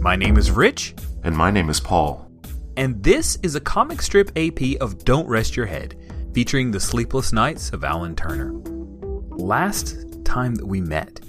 My name is Rich. And my name is Paul. And this is a comic strip AP of Don't Rest Your Head, featuring the sleepless nights of Alan Turner. Last time that we met,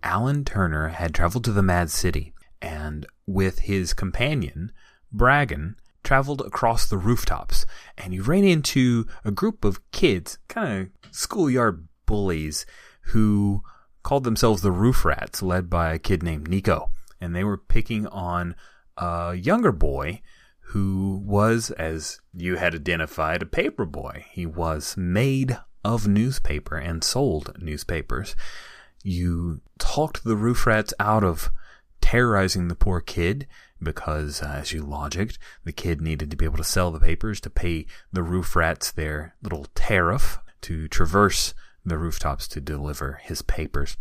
Alan Turner had traveled to the Mad City, and with his companion, Bragon, traveled across the rooftops, and he ran into a group of kids, kind of schoolyard bullies, who called themselves the Roof Rats, led by a kid named Nico. And they were picking on a younger boy who was, as you had identified, a paper boy. He was made of newspaper and sold newspapers. You talked the Roof Rats out of terrorizing the poor kid because, as you logicked, the kid needed to be able to sell the papers to pay the Roof Rats their little tariff to traverse the rooftops to deliver his papers.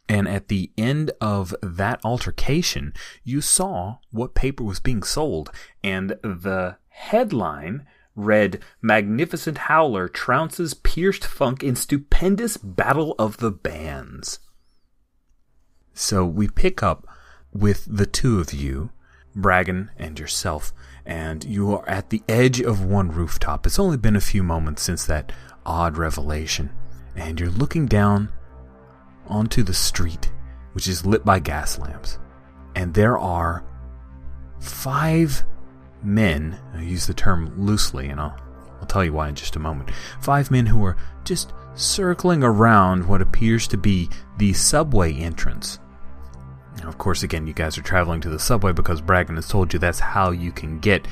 And at the end of that altercation, you saw what paper was being sold, and the headline read, "Magnificent Howler trounces pierced funk in stupendous battle of the bands." So we pick up with the two of you, Bragon and yourself, and you are at the edge of one rooftop. It's only been a few moments since that odd revelation, and you're looking down onto the street, which is lit by gas lamps, and there are 5 men. I use the term loosely, and I'll tell you why in just a moment. 5 men who are just circling around what appears to be the subway entrance. Now, of course, again, you guys are traveling to the subway because Bragon has told you that's how you can get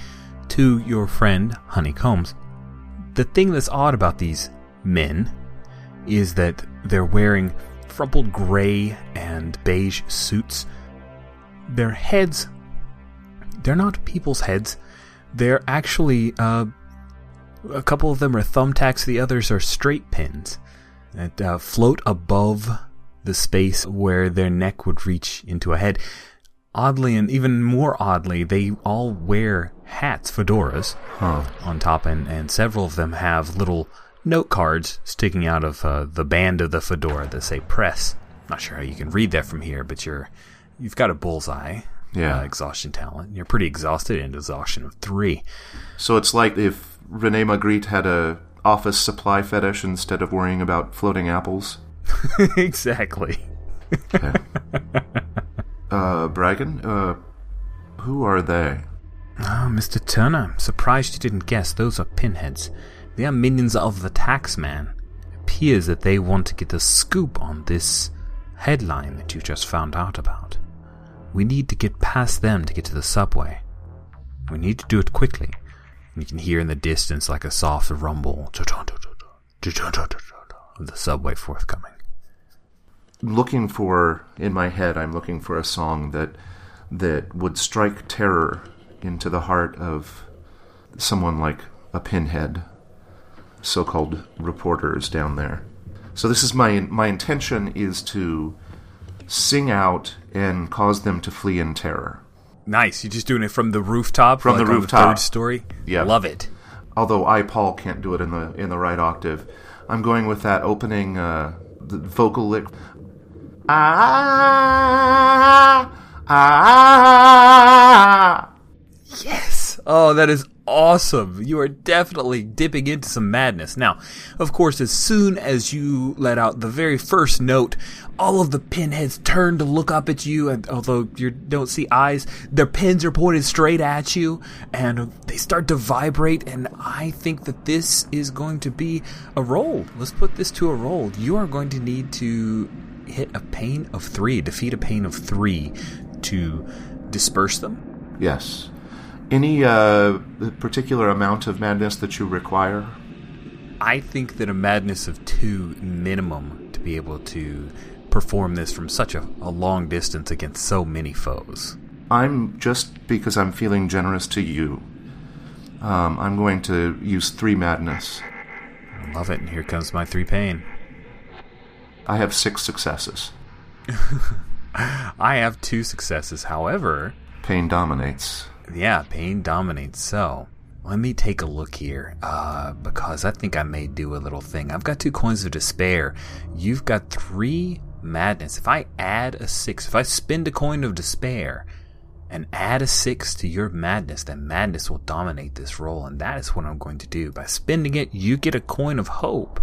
to your friend Honeycombs. The thing that's odd about these men is that they're wearing rumpled gray and beige suits. Their heads, they're not people's heads. They're actually, a couple of them are thumbtacks, the others are straight pins that float above the space where their neck would reach into a head. Oddly, and even more oddly, they all wear hats, fedoras, on top, and several of them have little note cards sticking out of the band of the fedora that say press. Not sure how you can read that from here, but you've got a bullseye exhaustion talent. You're pretty exhausted, and exhaustion of 3. So it's like if Rene Magritte had a office supply fetish instead of worrying about floating apples. Exactly. Okay. Bragon, who are they? Oh, Mr. Turner, I'm surprised you didn't guess. Those are Pinheads. They are minions of the Taxman. It appears that they want to get the scoop on this headline that you just found out about. We need to get past them to get to the subway. We need to do it quickly. You can hear in the distance like a soft rumble of the subway forthcoming. In my head, I'm looking for a song that would strike terror into the heart of someone like a Pinhead, so-called reporters down there. So this is my intention is to sing out and cause them to flee in terror. Nice. You're just doing it from the rooftop? From the rooftop. On the 3rd story? Yeah. Love it. Although Paul, can't do it in the right octave. I'm going with that opening the vocal lick. Yes! Oh, that is awesome. You are definitely dipping into some madness. Now, of course, as soon as you let out the very first note, all of the Pinheads turn to look up at you, and although you don't see eyes, their pins are pointed straight at you, and they start to vibrate, and I think that this is going to be a roll. Let's put this to a roll. You are going to need to hit a pain of 3, defeat a pain of 3 to disperse them. Yes. Any particular amount of madness that you require? I think that a madness of 2 minimum to be able to perform this from such a long distance against so many foes. Just because I'm feeling generous to you, I'm going to use 3 madness. I love it, and here comes my 3 pain. I have 6 successes. I have 2 successes, however... Pain dominates. Yeah, pain dominates. So, let me take a look here, because I think I may do a little thing. I've got 2 coins of despair. You've got 3 madness. If I add a 6, if I spend a coin of despair and add a 6 to your madness, then madness will dominate this roll, and that is what I'm going to do. By spending it, you get a coin of hope.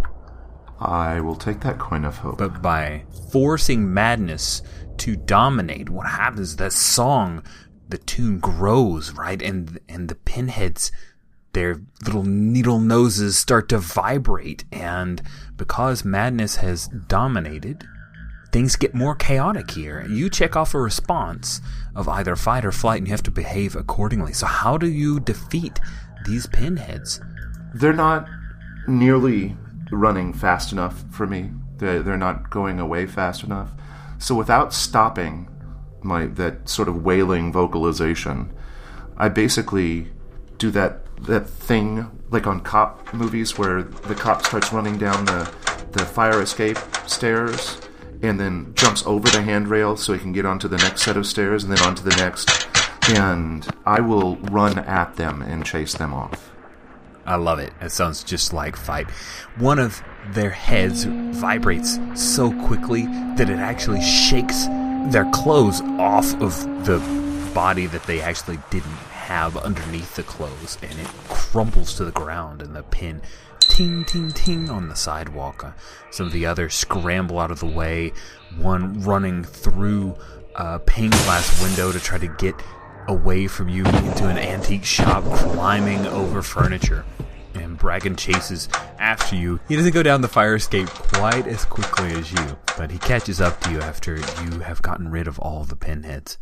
I will take that coin of hope. But by forcing madness to dominate, what happens is that song, the tune grows, right? And the pinheads, their little needle noses start to vibrate. And because madness has dominated, things get more chaotic here. You check off a response of either fight or flight, and you have to behave accordingly. So how do you defeat these pinheads? They're not nearly running fast enough for me. They're not going away fast enough. So without stopping that sort of wailing vocalization, I basically do that thing like on cop movies where the cop starts running down the fire escape stairs and then jumps over the handrail so he can get onto the next set of stairs and then onto the next. And I will run at them and chase them off. I love it. It sounds just like fight. One of their heads vibrates so quickly that it actually shakes their clothes off of the body that they actually didn't have underneath the clothes, and it crumbles to the ground, and the pin ting, ting, ting on the sidewalk. Some of the others scramble out of the way, one running through a pane glass window to try to get away from you into an antique shop, climbing over furniture. And Bragon chases after you. He doesn't go down the fire escape quite as quickly as you, but he catches up to you after you have gotten rid of all the pinheads.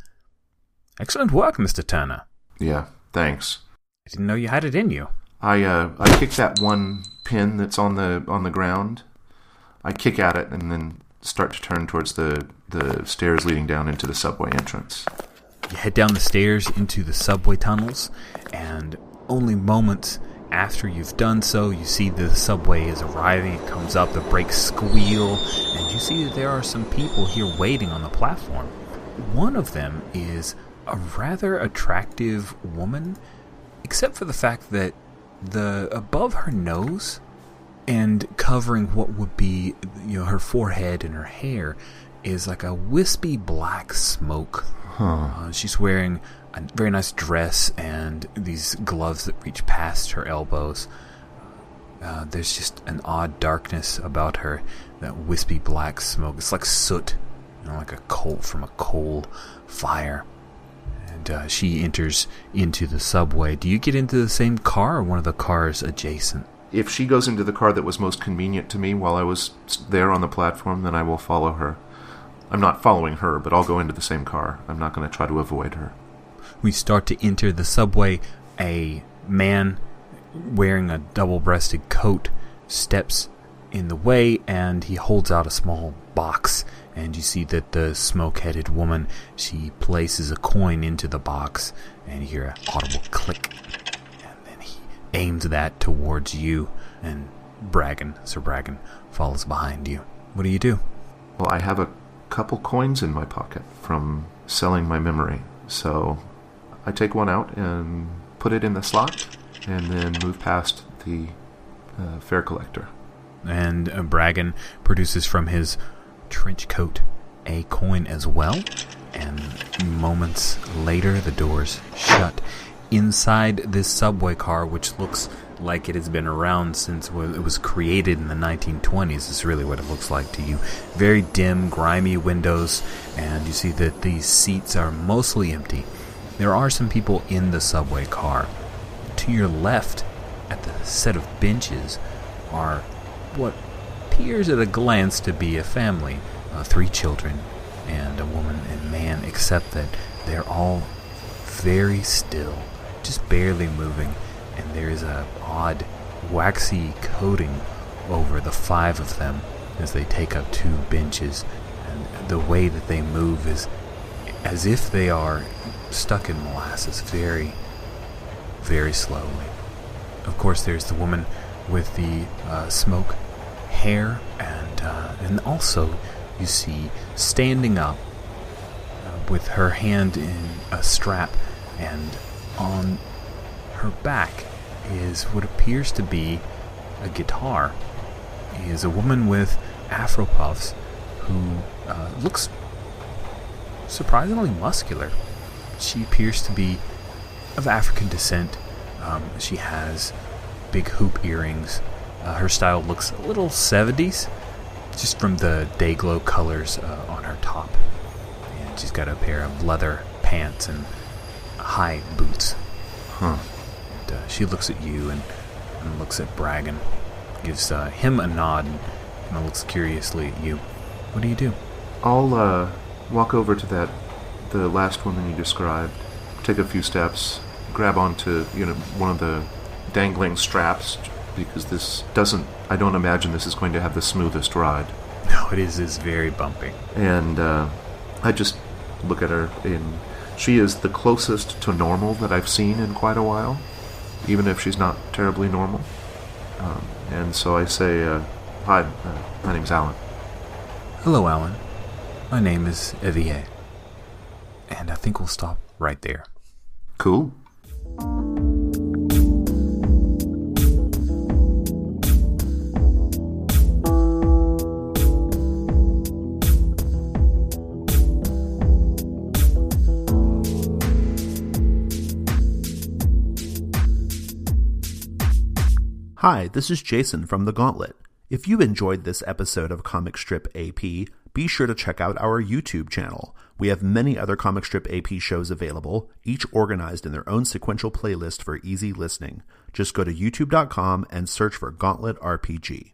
Excellent work, Mr. Turner. Yeah, thanks. I didn't know you had it in you. I kick that one pin that's on the ground. I kick at it and then start to turn towards the stairs leading down into the subway entrance. You head down the stairs into the subway tunnels, and only moments after you've done so, you see the subway is arriving. It comes up, the brakes squeal, and you see that there are some people here waiting on the platform. One of them is a rather attractive woman, except for the fact that above her nose and covering what would be, her forehead and her hair is like a wispy black smoke. She's wearing a very nice dress and these gloves that reach past her elbows. There's just an odd darkness about her, that wispy black smoke. It's like soot, like a coal from a coal fire. And she enters into the subway. Do you get into the same car or one of the cars adjacent? If she goes into the car that was most convenient to me while I was there on the platform, then I will follow her. I'm not following her, but I'll go into the same car. I'm not going to try to avoid her. We start to enter the subway. A man wearing a double-breasted coat steps in the way, and he holds out a small box. And you see that the smoke-headed woman, she places a coin into the box, and you hear an audible click. And then he aims that towards you, and Sir Bragon, follows behind you. What do you do? Well, I have a couple coins in my pocket from selling my memory, so I take one out and put it in the slot and then move past the fare collector. And Bragon produces from his trench coat a coin as well, and moments later the doors shut. Inside this subway car, which looks like it has been around since it was created in the 1920s. Is really what it looks like to you. Very dim, grimy windows, and you see that these seats are mostly empty. There are some people in the subway car. To your left, at the set of benches, are what appears at a glance to be a family. 3 children and a woman and man, except that they're all very still, just barely moving. And there is a odd waxy coating over the 5 of them as they take up 2 benches. And the way that they move is as if they are stuck in molasses, very, very slowly. Of course, there's the woman with the smoke hair, and also you see standing up with her hand in a strap, and on her back is what appears to be a guitar. He is a woman with afro puffs who looks surprisingly muscular. She appears to be of African descent. She has big hoop earrings. Her style looks a little 70s, just from the day glow colors on her top. And she's got a pair of leather pants and high boots. Huh. And she looks at you and looks at Bragon, gives him a nod, and looks curiously at you. What do you do? I'll walk over to the last woman you described, take a few steps, grab onto one of the dangling straps, because I don't imagine this is going to have the smoothest ride. No, it is very bumpy. And I just look at her, and she is the closest to normal that I've seen in quite a while, even if she's not terribly normal. And so I say, hi, my name's Alan. Hello, Alan. My name is Eveille. And I think we'll stop right there. Cool. Hi, this is Jason from The Gauntlet. If you enjoyed this episode of Comic Strip AP, be sure to check out our YouTube channel. We have many other Comic Strip AP shows available, each organized in their own sequential playlist for easy listening. Just go to youtube.com and search for Gauntlet RPG.